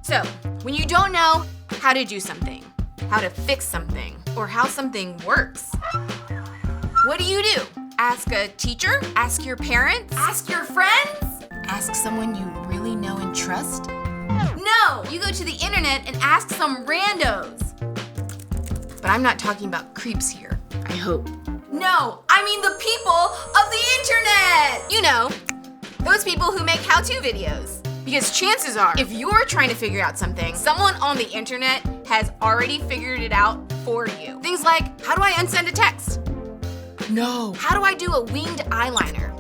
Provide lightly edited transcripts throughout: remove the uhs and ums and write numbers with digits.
So, when you don't know how to do something, how to fix something, or how something works, what do? Ask a teacher? Ask your parents? Ask your friends? Ask someone you really know and trust? No! You go to the internet and ask some randos. But I'm not talking about creeps here, I hope. No, I mean the people of the internet! You know, those people who make how-to videos. Because chances are, if you're trying to figure out something, someone on the internet has already figured it out for you. Things like, how do I unsend a text? No. How do I do a winged eyeliner?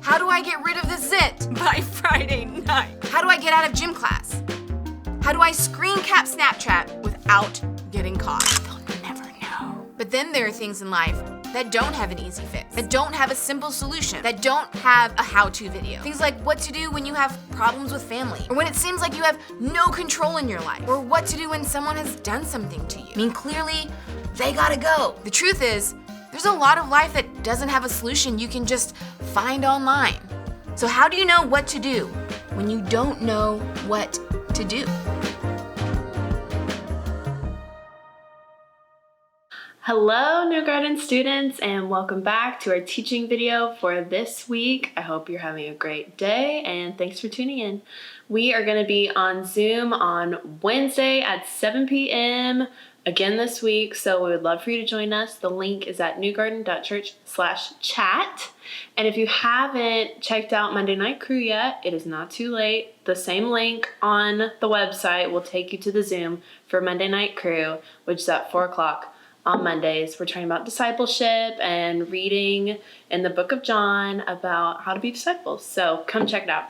How do I get rid of the zit by Friday night? How do I get out of gym class? How do I screen cap Snapchat without getting caught? They'll never know. But then there are things in life that don't have an easy fix, that don't have a simple solution, that don't have a how-to video. Things like what to do when you have problems with family, or when it seems like you have no control in your life, or what to do when someone has done something to you. I mean, clearly, they gotta go. The truth is, there's a lot of life that doesn't have a solution you can just find online. So how do you know what to do when you don't know what to do? Hello, New Garden students, and welcome back to our teaching video for this week. I hope you're having a great day, and thanks for tuning in. We are going to be on Zoom on Wednesday at 7 p.m. again this week, so we would love for you to join us. The link is at newgarden.church/chat. And if you haven't checked out Monday Night Crew yet, it is not too late. The same link on the website will take you to the Zoom for Monday Night Crew, which is at 4 o'clock. On Mondays. We're talking about discipleship and reading in the book of John about how to be disciples. So come check it out.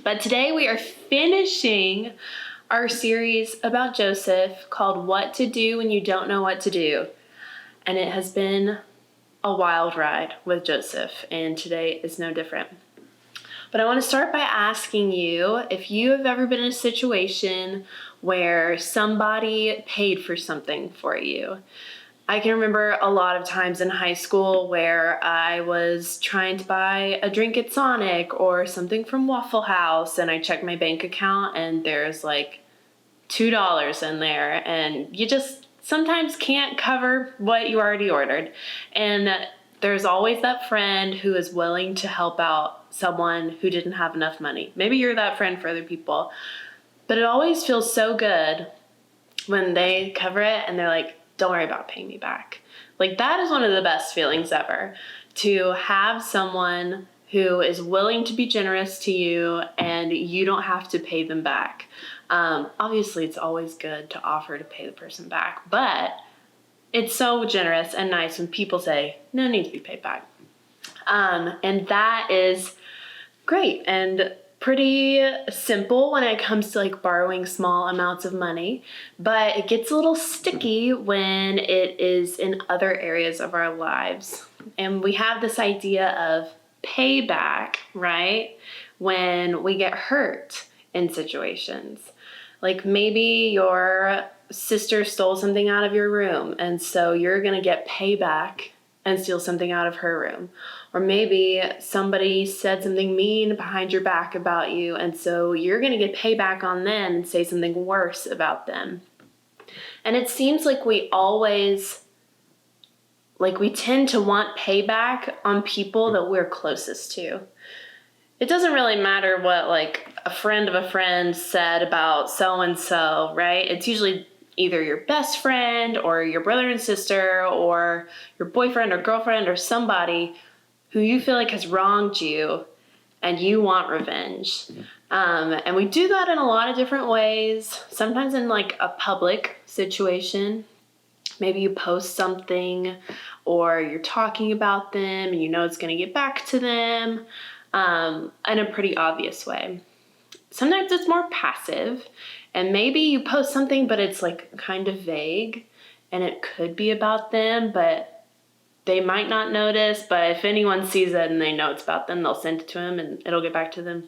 But today we are finishing our series about Joseph called What to Do When You Don't Know What to Do. And it has been a wild ride with Joseph, and today is no different. But I want to start by asking you if you have ever been in a situation where somebody paid for something for you. I can remember a lot of times in high school where I was trying to buy a drink at Sonic or something from Waffle House, and I checked my bank account and there's like $2 in there, and you just sometimes can't cover what you already ordered. And there's always that friend who is willing to help out someone who didn't have enough money. Maybe you're that friend for other people. But it always feels so good when they cover it and they're like, don't worry about paying me back. Like, that is one of the best feelings ever, to have someone who is willing to be generous to you and you don't have to pay them back. Obviously, it's always good to offer to pay the person back, but it's so generous and nice when people say, no need to be paid back. And that is great and pretty simple when it comes to like borrowing small amounts of money, but it gets a little sticky when it is in other areas of our lives. And we have this idea of payback, right? When we get hurt in situations. Like maybe your sister stole something out of your room, and so you're going to get payback and steal something out of her room. Or maybe somebody said something mean behind your back about you, and so you're going to get payback on them and say something worse about them. And it seems like we tend to want payback on people that we're closest to. It doesn't really matter what like a friend of a friend said about so-and-so, right? It's usually either your best friend or your brother and sister or your boyfriend or girlfriend or somebody who you feel like has wronged you and you want revenge. And we do that in a lot of different ways. Sometimes in like a public situation. Maybe you post something or you're talking about them and you know it's going to get back to them in a pretty obvious way. Sometimes it's more passive, and maybe you post something but it's like kind of vague and it could be about them, but they might not notice. But if anyone sees it and they know it's about them, they'll send it to them and it'll get back to them.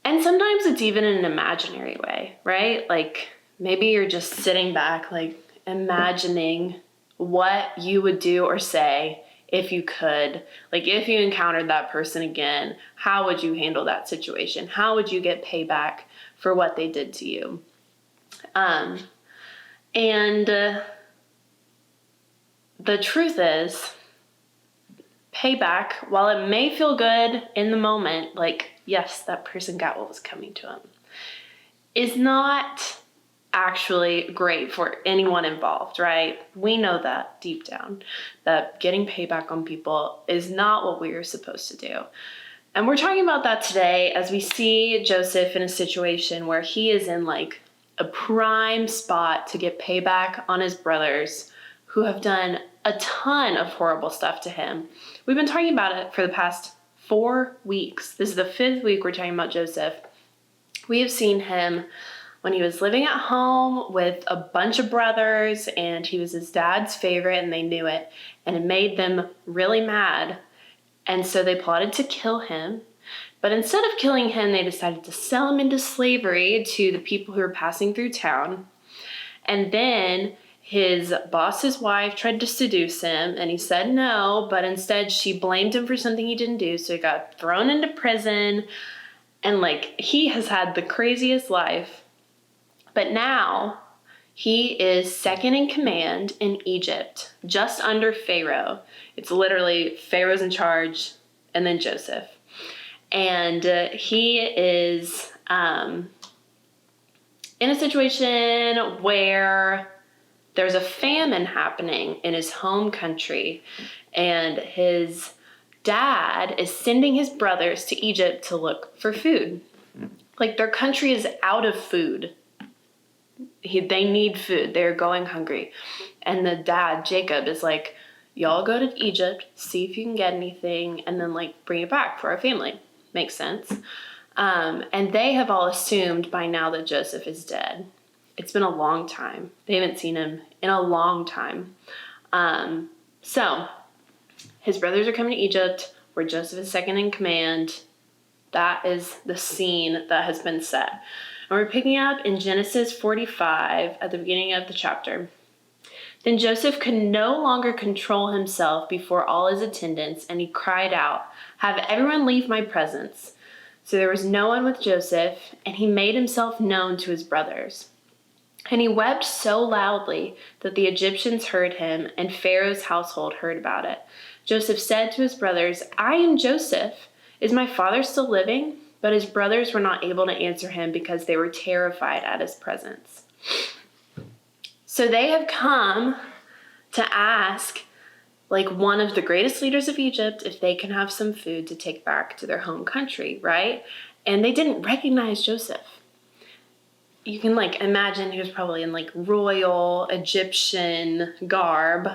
And sometimes it's even in an imaginary way, right? Like maybe you're just sitting back, like imagining what you would do or say if you could? Like, if you encountered that person again, how would you handle that situation? How would you get payback for what they did to you? And the truth is, payback, while it may feel good in the moment, like, yes, that person got what was coming to them, is not actually great for anyone involved, right? We know that deep down, that getting payback on people is not what we are supposed to do. And we're talking about that today as we see Joseph in a situation where he is in like a prime spot to get payback on his brothers who have done a ton of horrible stuff to him. We've been talking about it for the past 4 weeks. This is the 5th week we're talking about Joseph. We have seen him when he was living at home with a bunch of brothers, and he was his dad's favorite, and they knew it, and it made them really mad. And so they plotted to kill him. But instead of killing him, they decided to sell him into slavery to the people who were passing through town. And then his boss's wife tried to seduce him, and he said no, but instead she blamed him for something he didn't do, so he got thrown into prison, and like, he has had the craziest life. But now he is second in command in Egypt, just under Pharaoh. It's literally Pharaoh's in charge, and then Joseph. And he is in a situation where there's a famine happening in his home country, and his dad is sending his brothers to Egypt to look for food. Like, their country is out of food. They need food. They're going hungry. And the dad, Jacob, is like, y'all go to Egypt, see if you can get anything, and then like bring it back for our family. Makes sense. And they have all assumed by now that Joseph is dead. It's been a long time. They haven't seen him in a long time. So his brothers are coming to Egypt, where Joseph is second in command. That is the scene that has been set. And we're picking up in Genesis 45 at the beginning of the chapter. Then Joseph could no longer control himself before all his attendants, and he cried out, "Have everyone leave my presence." So there was no one with Joseph, and he made himself known to his brothers. And he wept so loudly that the Egyptians heard him, and Pharaoh's household heard about it. Joseph said to his brothers, "I am Joseph. Is my father still living?" But his brothers were not able to answer him because they were terrified at his presence. So they have come to ask, like, one of the greatest leaders of Egypt if they can have some food to take back to their home country, right? And they didn't recognize Joseph. You can like imagine he was probably in like royal Egyptian garb.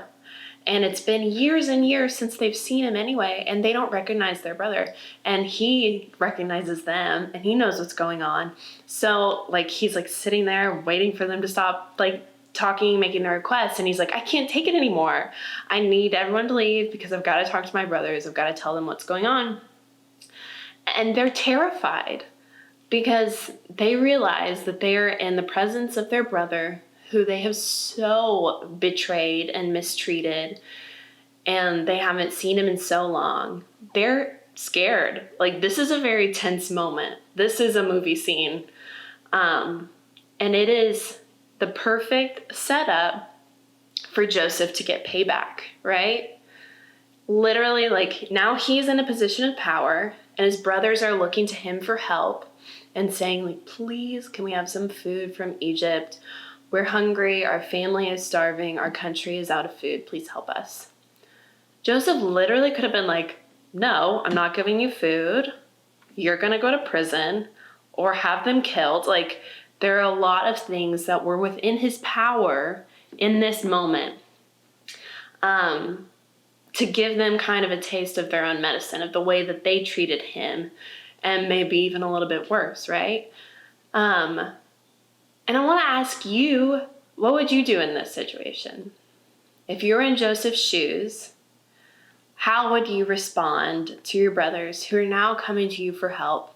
And it's been years and years since they've seen him anyway, and they don't recognize their brother. And he recognizes them, and he knows what's going on. So like, he's like sitting there waiting for them to stop like talking, making their requests. And he's like, "I can't take it anymore. I need everyone to leave because I've got to talk to my brothers. I've got to tell them what's going on." And they're terrified because they realize that they are in the presence of their brother, who they have so betrayed and mistreated, and they haven't seen him in so long. They're scared. Like, this is a very tense moment. This is a movie scene. And it is the perfect setup for Joseph to get payback, right? Literally, like, now he's in a position of power, and his brothers are looking to him for help and saying, like, "Please, can we have some food from Egypt? We're hungry, our family is starving, our country is out of food, please help us." Joseph literally could have been like, "No, I'm not giving you food. You're gonna go to prison," or have them killed. Like, there are a lot of things that were within his power in this moment to give them kind of a taste of their own medicine, of the way that they treated him, and maybe even a little bit worse, right? And I want to ask you, what would you do in this situation? If you were in Joseph's shoes, how would you respond to your brothers who are now coming to you for help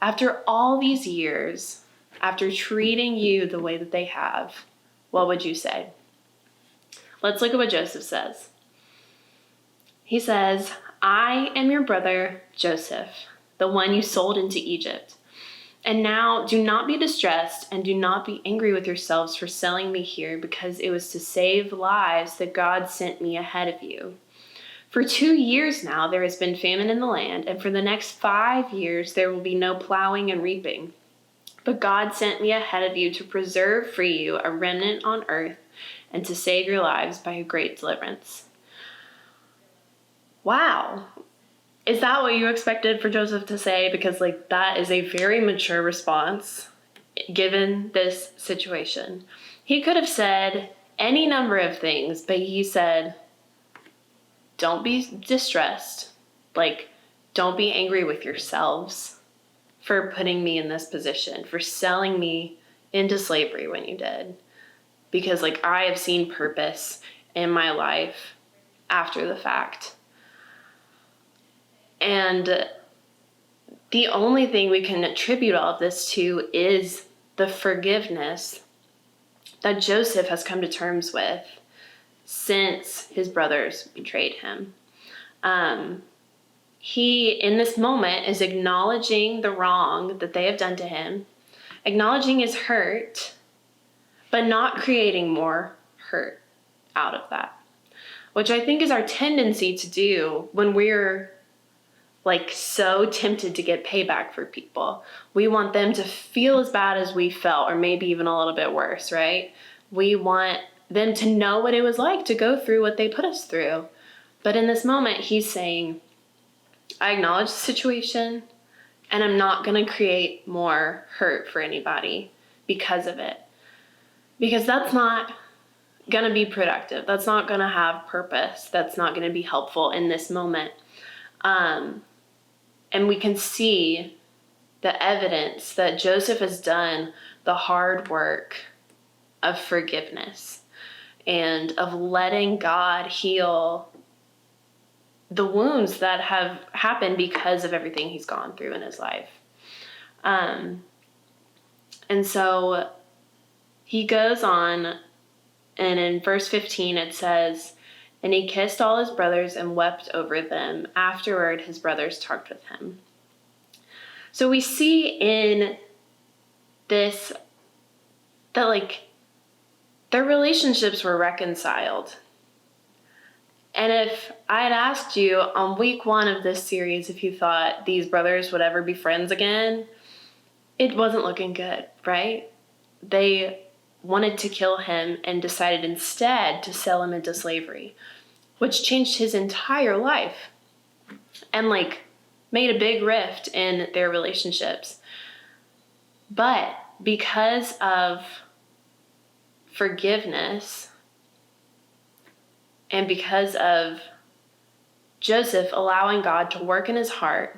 after all these years, after treating you the way that they have? What would you say? Let's look at what Joseph says. He says, I am your brother, Joseph, the one you sold into Egypt. And now do not be distressed and do not be angry with yourselves for selling me here, because it was to save lives that God sent me ahead of you. For 2 years now there has been famine in the land, and for the next 5 years there will be no plowing and reaping. But God sent me ahead of you to preserve for you a remnant on earth and to save your lives by a great deliverance. Wow. Is that what you expected for Joseph to say? Because that is a very mature response given this situation. He could have said any number of things, but he said, don't be distressed. Don't be angry with yourselves for putting me in this position, for selling me into slavery when you did. Because I have seen purpose in my life after the fact. And the only thing we can attribute all of this to is the forgiveness that Joseph has come to terms with since his brothers betrayed him. He, in this moment, is acknowledging the wrong that they have done to him, acknowledging his hurt, but not creating more hurt out of that, which I think is our tendency to do when we're so tempted to get payback for people. We want them to feel as bad as we felt, or maybe even a little bit worse, right? We want them to know what it was like to go through what they put us through. But in this moment, he's saying, I acknowledge the situation, and I'm not going to create more hurt for anybody because of it. Because that's not going to be productive. That's not going to have purpose. That's not going to be helpful in this moment. And we can see the evidence that Joseph has done the hard work of forgiveness and of letting God heal the wounds that have happened because of everything he's gone through in his life. And so he goes on, and in verse 15 it says, and he kissed all his brothers and wept over them. Afterward, his brothers talked with him. So we see in this that their relationships were reconciled. And if I had asked you on week 1 of this series if you thought these brothers would ever be friends again, it wasn't looking good, right? They wanted to kill him and decided instead to sell him into slavery, which changed his entire life and made a big rift in their relationships. But because of forgiveness and because of Joseph allowing God to work in his heart,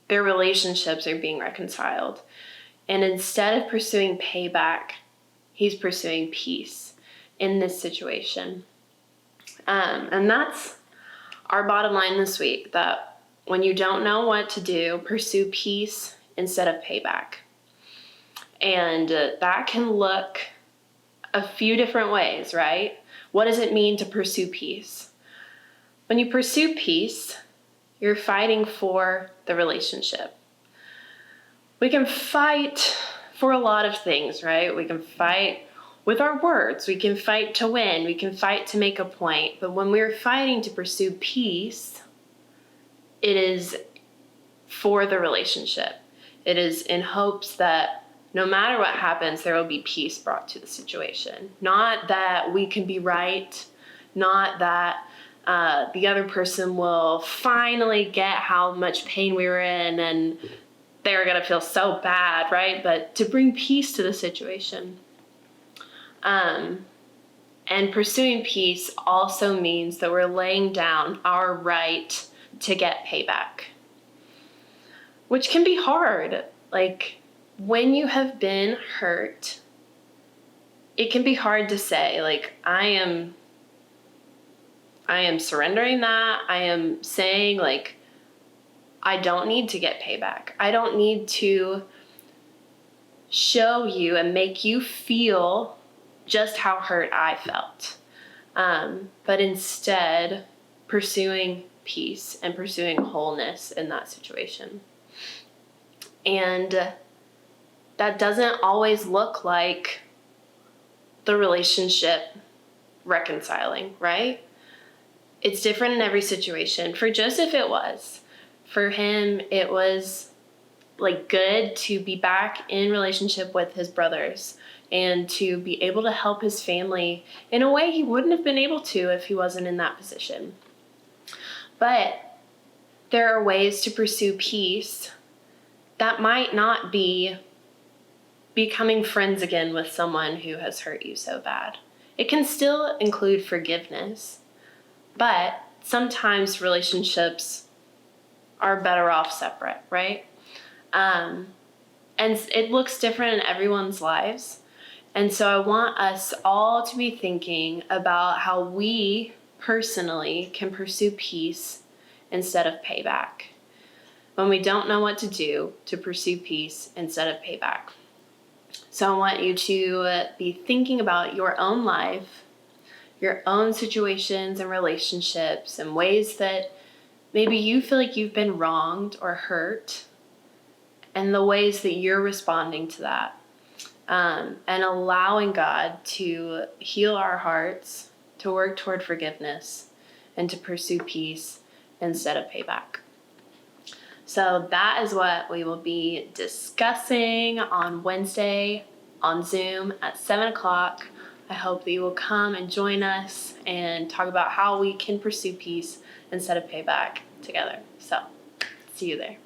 their relationships are being reconciled. And instead of pursuing payback, he's pursuing peace in this situation. And that's our bottom line this week, that when you don't know what to do, pursue peace instead of payback. And that can look a few different ways, right? What does it mean to pursue peace? When you pursue peace, you're fighting for the relationship. We can fight for a lot of things, right? We can fight with our words. We can fight to win. We can fight to make a point. But when we're fighting to pursue peace, it is for the relationship. It is in hopes that no matter what happens, there will be peace brought to the situation. Not that we can be right, not that the other person will finally get how much pain we were in and they're going to feel so bad, right? But to bring peace to the situation. And pursuing peace also means that we're laying down our right to get payback, which can be hard. When you have been hurt, it can be hard to say, I am surrendering that. I am saying, I don't need to get payback. I don't need to show you and make you feel just how hurt I felt. but instead pursuing peace and pursuing wholeness in that situation. And that doesn't always look like the relationship reconciling, right? It's different in every situation. For Joseph, it was. For him, it was like good to be back in relationship with his brothers and to be able to help his family in a way he wouldn't have been able to if he wasn't in that position. But there are ways to pursue peace that might not be becoming friends again with someone who has hurt you so bad. It can still include forgiveness, but sometimes relationships are better off separate, right? And it looks different in everyone's lives. And so I want us all to be thinking about how we personally can pursue peace instead of payback. When we don't know what to do, to pursue peace instead of payback. So I want you to be thinking about your own life, your own situations and relationships, and ways that maybe you feel like you've been wronged or hurt, and the ways that you're responding to that. And allowing God to heal our hearts, to work toward forgiveness, and to pursue peace instead of payback. So that is what we will be discussing on Wednesday on Zoom at 7 o'clock. I hope that you will come and join us and talk about how we can pursue peace instead of payback together. So, see you there.